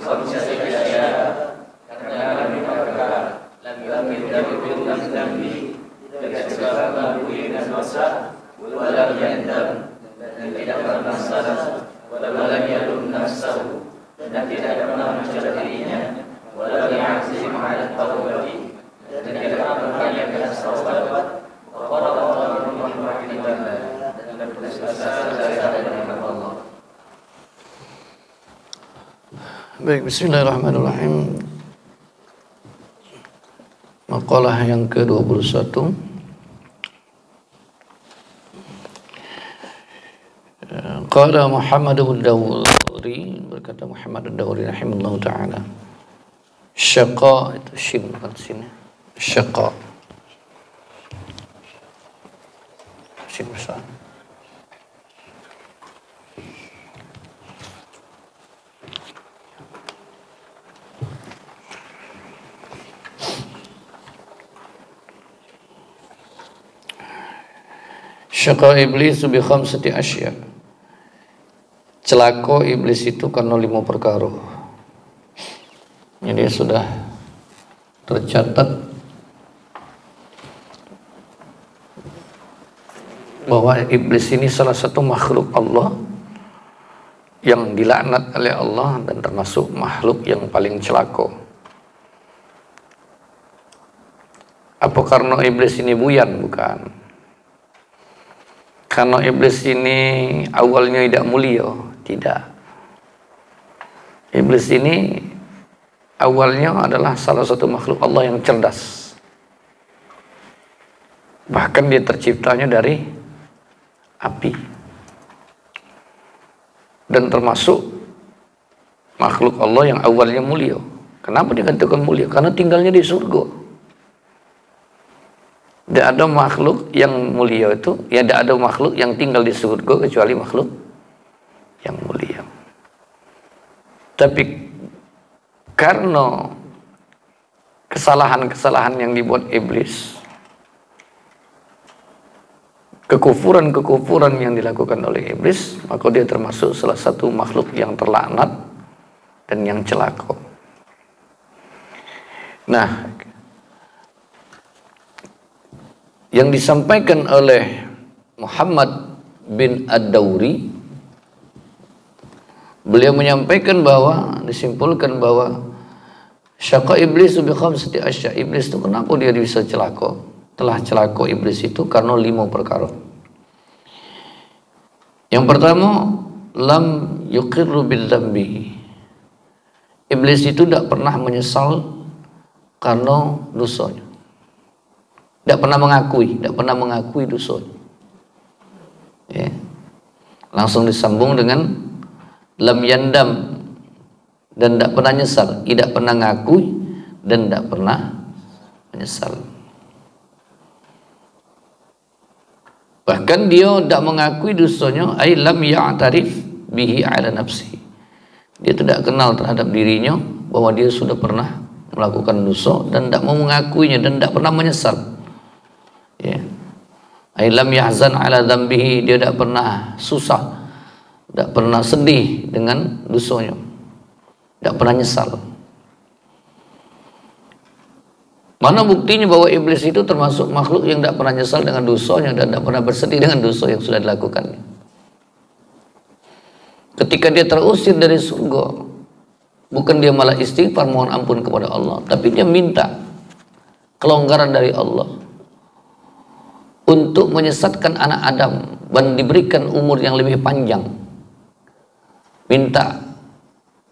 kalau bisa tidak ada karena mereka lam dambi tidak segala melakukan dan dosa walam yandam dan tidak pernah salah walam yalum nafsahu dan tidak pernah mencela dirinya walam ya'zim 'ala tawbati dan tidak pernah menyanyiakan taubat wa qala rahmatullah dan berdosa dari Allah. Baik, bismillahirrahmanirrahim. Maqalah yang ke-21. Qala Muhammad ad-Dawri, berkata Muhammad ad-Dawri rahimahullah ta'ala, syaqa itu shin bukan sin, syaqa shin besar. Syaqa iblis bi khamsati asya. Celaka iblis itu karena 5 perkara. Jadi sudah tercatat bahwa iblis ini salah satu makhluk Allah yang dilaknat oleh Allah dan termasuk makhluk yang paling celaka. Apa karena iblis ini buyan? Bukan. Karena iblis ini awalnya tidak mulia, tidak. Iblis ini awalnya adalah salah satu makhluk Allah yang cerdas. Bahkan dia terciptanya dari api. Dan termasuk makhluk Allah yang awalnya mulia. Kenapa dikatakan mulia? Karena tinggalnya di surga. Tidak ada makhluk yang mulia itu, ya tidak ada makhluk yang tinggal di surga kecuali makhluk yang mulia. Tapi karena kesalahan-kesalahan yang dibuat iblis, kekufuran-kekufuran yang dilakukan oleh iblis, maka dia termasuk salah satu makhluk yang terlaknat dan yang celaka. Nah, yang disampaikan oleh Muhammad bin Ad-Dawri, beliau menyampaikan bahwa, disimpulkan bahwa syaqa iblis bi khamsati asya. Iblis itu kenapa dia bisa celaka? Telah celaka iblis itu karena 5 perkara. Yang pertama, lam yuqirru bil dzambi. Iblis itu tidak pernah menyesal karena dosanya. Tidak pernah mengakui dosa. Ya. Langsung disambung dengan lam yandam, dan tidak pernah nyesal, tidak pernah ngakui dan tidak pernah menyesal. Bahkan dia tidak mengakui dosanya, ay lam ya'tarif bihi ala nafsi. Dia tidak kenal terhadap dirinya bahwa dia sudah pernah melakukan dosa dan tidak mau mengakuinya dan tidak pernah menyesal. Ya. Ailam yahzan ala dzambihi, dia tidak pernah susah, tidak pernah sedih dengan dosanya, tidak pernah nyesal. Mana buktinya bahwa iblis itu termasuk makhluk yang tidak pernah nyesal dengan dosanya dan tidak pernah bersedih dengan dosa yang sudah dilakukannya. Ketika dia terusir dari surga, bukan dia malah istighfar mohon ampun kepada Allah, tapi dia minta kelonggaran dari Allah untuk menyesatkan anak Adam dan diberikan umur yang lebih panjang. Minta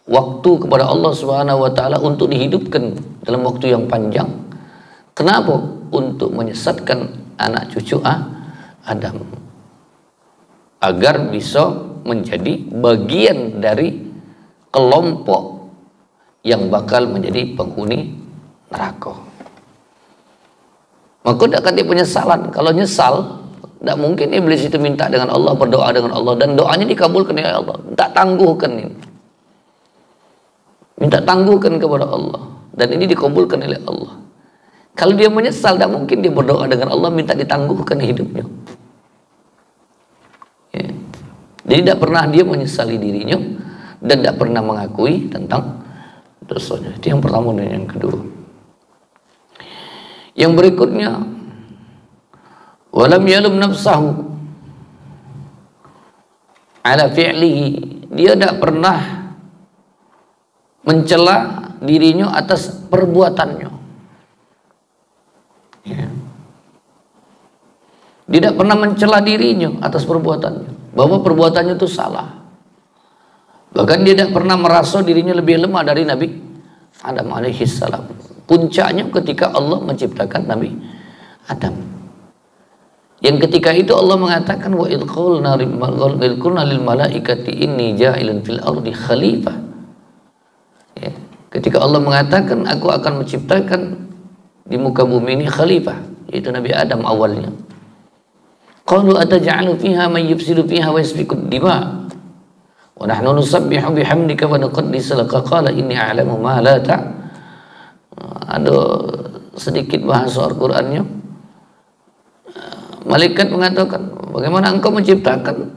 waktu kepada Allah Subhanahu wa taala untuk dihidupkan dalam waktu yang panjang. Kenapa? Untuk menyesatkan anak cucu Adam, agar bisa menjadi bagian dari kelompok yang bakal menjadi penghuni neraka. Maka tidak akan dia penyesalan. Kalau nyesal, tidak mungkin iblis itu minta dengan Allah, berdoa dengan Allah, dan doanya dikabulkan oleh Allah. Tak tangguhkan ini. Minta tangguhkan kepada Allah, dan ini dikabulkan oleh Allah. Kalau dia menyesal, tidak mungkin dia berdoa dengan Allah minta ditangguhkan hidupnya. Ya. Jadi tidak pernah dia menyesali dirinya dan tidak pernah mengakui tentang dosanya. Itu yang pertama dan yang kedua. Yang berikutnya, walam yalum nafsahu ala fi'lihi, dia tidak pernah mencela dirinya atas perbuatannya. Ya. Dia tidak pernah mencela dirinya atas perbuatannya, bahwa perbuatannya itu salah. Bahkan dia tidak pernah merasa dirinya lebih lemah dari Nabi Adam alaihi salam. Puncaknya ketika Allah menciptakan Nabi Adam. Yang ketika itu Allah mengatakan wa idh qulna lil malaikati inni ja'ilun fil ardi khalifah. Ya. Ketika Allah mengatakan aku akan menciptakan di muka bumi ini khalifah, yaitu Nabi Adam awalnya. Qalu ataj'alu fiha man yufsidu fiha wa yasfiku dima wa nahnu nusabbihu bihamdika wa nuqaddisu laka qala inni a'lamu ma la Ada sedikit bahasa Al-Qur'annya. Malaikat mengatakan, bagaimana engkau menciptakan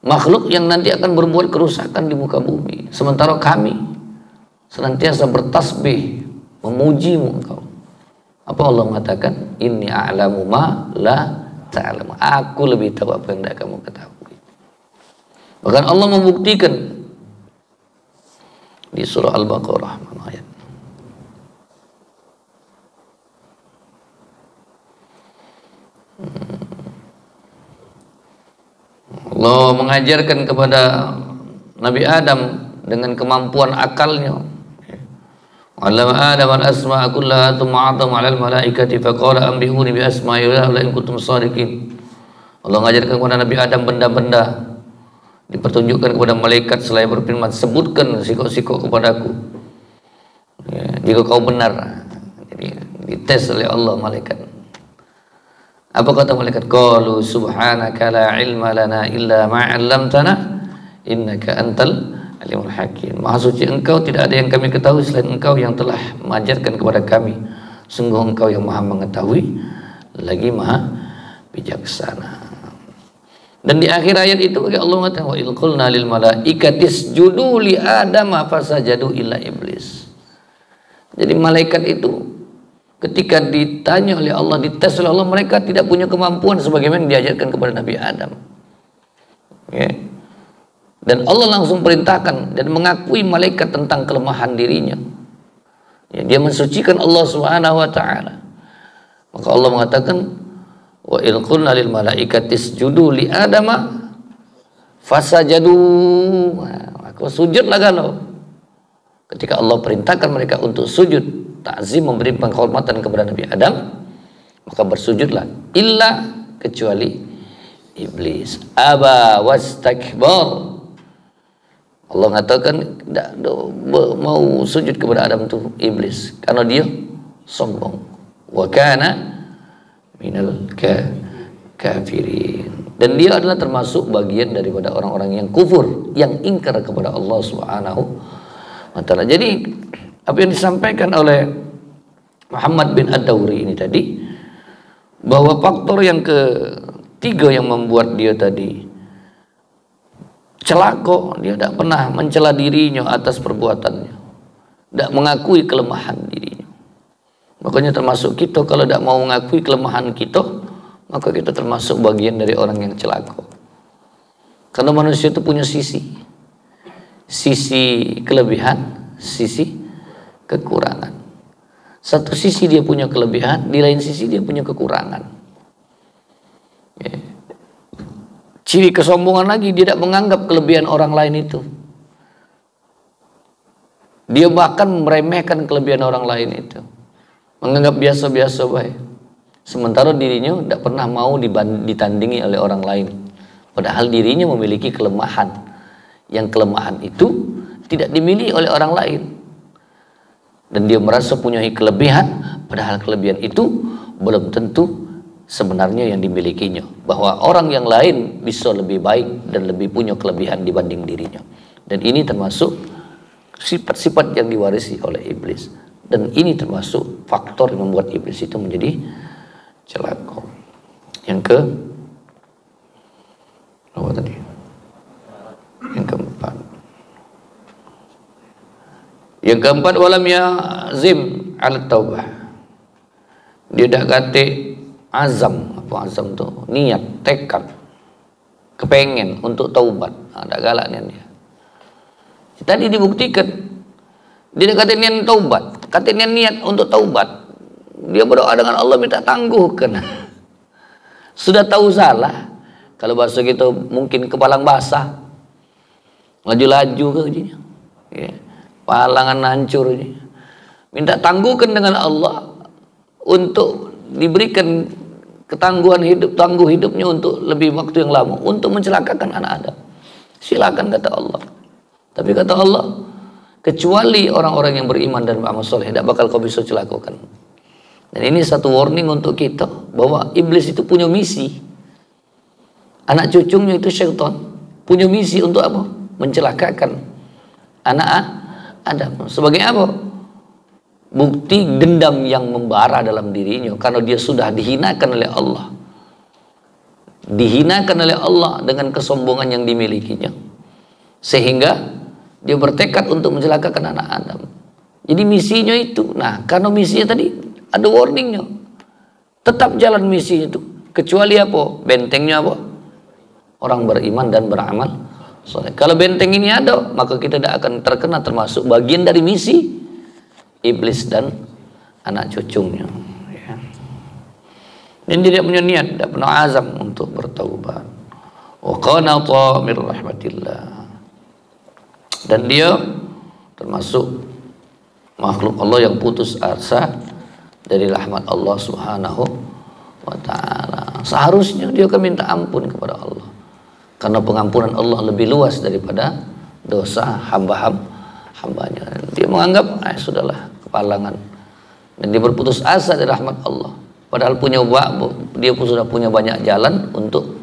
makhluk yang nanti akan berbuat kerusakan di muka bumi, sementara kami senantiasa bertasbih memujimu engkau. Apa Allah mengatakan? Inni a'lamu ma la ta'lamu. Aku lebih tahu apa yang tidak kamu ketahui. Bahkan Allah membuktikan di surah Al-Baqarah ayat Allah mengajarkan kepada Nabi Adam dengan kemampuan akalnya. Allama Adam al-asma'a kullaha thumma 'athama 'alal malaikati faqala anbi'uni bi asma'i haula'i in kuntum shadiqin. Allah mengajarkan kepada Nabi Adam benda-benda, dipertunjukkan kepada malaikat selain berfirman, sebutkan sikok-sikok kepadaku ya, jika kau benar. Jadi dites oleh Allah malaikat. Apa kata malaikat? Qalu subhanaka la ilma lana illa ma 'allamtana innaka antal alimul hakim. Maha suci engkau, tidak ada yang kami ketahui selain engkau yang telah mengajarkan kepada kami. Sungguh engkau yang maha mengetahui lagi maha bijaksana. Dan di akhir ayat itu Allah mengatakan wa idh qulna lil malaikati isjudu li adama fasajadu illa iblis. Jadi malaikat itu ketika ditanya oleh Allah, dites oleh Allah, mereka tidak punya kemampuan sebagaimana diajarkan kepada Nabi Adam. Ya. Dan Allah langsung perintahkan dan mengakui malaikat tentang kelemahan dirinya. Ya, dia mensucikan Allah Subhanahu wa taala. Maka Allah mengatakan wa idh qulna lil malaikati isjudu li adama fasajadu. Maka sujudlah kalau. Ketika Allah perintahkan mereka untuk sujud, ta'zim, memberi penghormatan kepada Nabi Adam, maka bersujudlah illa kecuali iblis. Aba wastakbar. Allah mengatakan tidak mau sujud kepada Adam itu iblis karena dia sombong. Wa kana minal kafirin. Dan dia adalah termasuk bagian daripada orang-orang yang kufur, yang ingkar kepada Allah Subhanahu wa taala. Jadi apa yang disampaikan oleh Muhammad bin Ad-Dawri ini tadi, bahwa faktor yang ketiga yang membuat dia tadi celaka, dia tidak pernah mencela dirinya atas perbuatannya, tidak mengakui kelemahan dirinya. Makanya termasuk kita kalau tidak mau mengakui kelemahan kita, maka kita termasuk bagian dari orang yang celaka. Karena manusia itu punya sisi kelebihan, sisi kekurangan. Satu sisi dia punya kelebihan, di lain sisi dia punya kekurangan. Ya. Ciri kesombongan lagi, dia tidak menganggap kelebihan orang lain itu. Dia bahkan meremehkan kelebihan orang lain itu, menganggap biasa-biasa baik. Sementara dirinya tidak pernah mau ditandingi oleh orang lain. Padahal dirinya memiliki kelemahan, yang kelemahan itu tidak dimiliki oleh orang lain. Dan dia merasa punya kelebihan, padahal kelebihan itu belum tentu sebenarnya yang dimilikinya. Bahwa orang yang lain bisa lebih baik dan lebih punya kelebihan dibanding dirinya. Dan ini termasuk sifat-sifat yang diwarisi oleh iblis. Dan ini termasuk faktor yang membuat iblis itu menjadi celaka. Yang apa tadi? Yang keempat. Yang keempat, walam yazim ala taubah. Dia dak kate azam. Apa azam tuh? Niat, tekad, kepengen untuk taubat. Ada galaknya dia. Tadi dibuktikan dia kata niat taubat, kata niat untuk taubat. Dia berdoa dengan Allah minta tangguhkan. Sudah tahu salah, kalau bahasa kita mungkin kepalang basah, laju-laju ke ujinya, ya, palangan hancur ujinya. Minta tangguhkan dengan Allah untuk diberikan ketangguhan hidup, tangguh hidupnya untuk lebih waktu yang lama, untuk mencelakakan anak Adam. Silakan kata Allah. Tapi kata Allah, kecuali orang-orang yang beriman dan beramal soleh, tidak bakal kau bisa celakakan. Dan ini satu warning untuk kita bahwa iblis itu punya misi. Anak cucunya itu syaitan punya misi untuk apa? Mencelakakan anak Adam. Sebagai apa? Bukti dendam yang membara dalam dirinya karena dia sudah dihinakan oleh Allah. Dihinakan oleh Allah dengan kesombongan yang dimilikinya. Sehingga dia bertekad untuk mencelakakan anak Adam. Jadi misinya itu. Nah, karena misinya tadi ada warningnya. Tetap jalan misinya itu. Kecuali apa? Bentengnya apa? Orang beriman dan beramal soleh. Kalau benteng ini ada, maka kita tidak akan terkena termasuk bagian dari misi iblis dan anak cucunya. Ya. Dan dia tidak punya niat, tidak pernah azam untuk bertaubat. Wa qanata min rahmatillah. Dan dia termasuk makhluk Allah yang putus asa dari rahmat Allah Subhanahu wa ta'ala. Seharusnya dia akan minta ampun kepada Allah, karena pengampunan Allah lebih luas daripada dosa hambanya. Dia menganggap sudahlah kepalangan, dan dia berputus asa dari rahmat Allah, padahal dia pun sudah punya banyak jalan untuk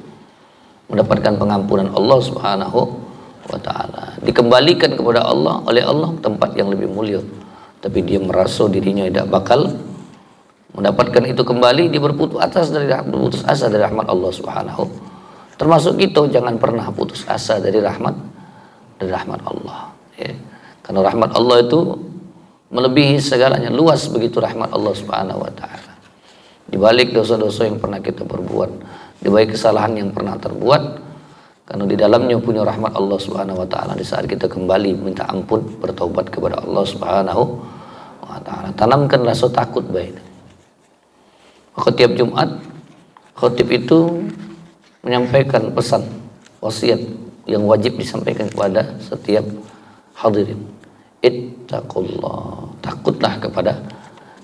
mendapatkan pengampunan Allah Subhanahu wa ta'ala. Dikembalikan kepada Allah oleh Allah tempat yang lebih mulia, tapi dia merasa dirinya tidak bakal mendapatkan itu kembali. Dia berputus asa dari rahmat Allah Subhanahu. Termasuk kita jangan pernah putus asa dari rahmat Allah, ya. Karena rahmat Allah itu melebihi segalanya, luas begitu rahmat Allah Subhanahu wa ta'ala. Di balik dosa-dosa yang pernah kita perbuat, di balik kesalahan yang pernah terbuat, karena di dalamnya punya rahmat Allah Subhanahu wa ta'ala. Di saat kita kembali minta ampun, bertaubat kepada Allah Subhanahu wa ta'ala, tanamkan rasa takut baik. Maka tiap Jumat khotib itu menyampaikan pesan wasiat yang wajib disampaikan kepada setiap hadirin. Ittaqullah, takutlah kepada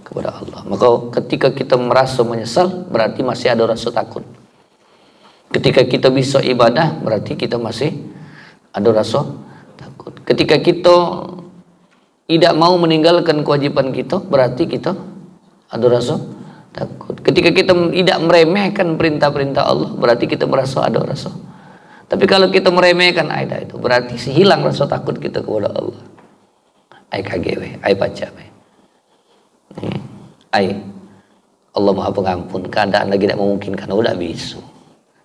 Allah. Maka ketika kita merasa menyesal, berarti masih ada rasa takut. Ketika kita bisa ibadah, berarti kita masih ada rasa takut. Ketika kita tidak mau meninggalkan kewajiban kita, berarti kita ada rasa takut. Ketika kita tidak meremehkan perintah-perintah Allah, berarti kita merasa ada rasa. Tapi kalau kita meremehkan itu, berarti hilang rasa takut kita kepada Allah. Ai kagewe, ai baca we. Allah Maha Pengampun, keadaan lagi tidak memungkinkan, udah bisa.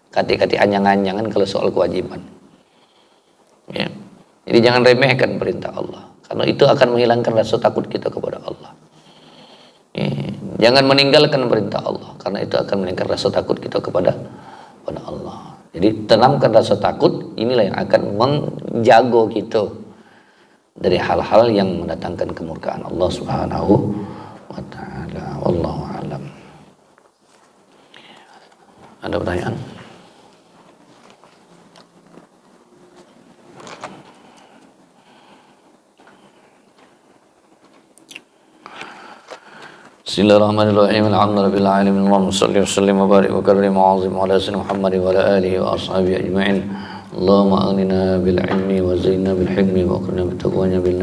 Kati-kati anyang-anyangan kalau soal kewajiban. Ya. Jadi jangan remehkan perintah Allah, karena itu akan menghilangkan rasa takut kita kepada Allah. Ya. Jangan meninggalkan perintah Allah, karena itu akan meninggalkan rasa takut kita kepada Allah. Jadi tanamkan rasa takut, inilah yang akan menjaga kita dari hal-hal yang mendatangkan kemurkaan Allah Subhanahu wa ta'ala. Wallahu a'lam. Ada pertanyaan? Bismillahirrahmanirrahim. Alhamdulillahirabbil alamin. Allahumma shalli wa sallim wa barik wa karrim wa azim ala sayyidina Muhammad wa ala alihi wa ashabihi ajma'in. Allahumma aghnina bil ilmi wa zayyinna bil hilmi wa akrina bit taqwa bil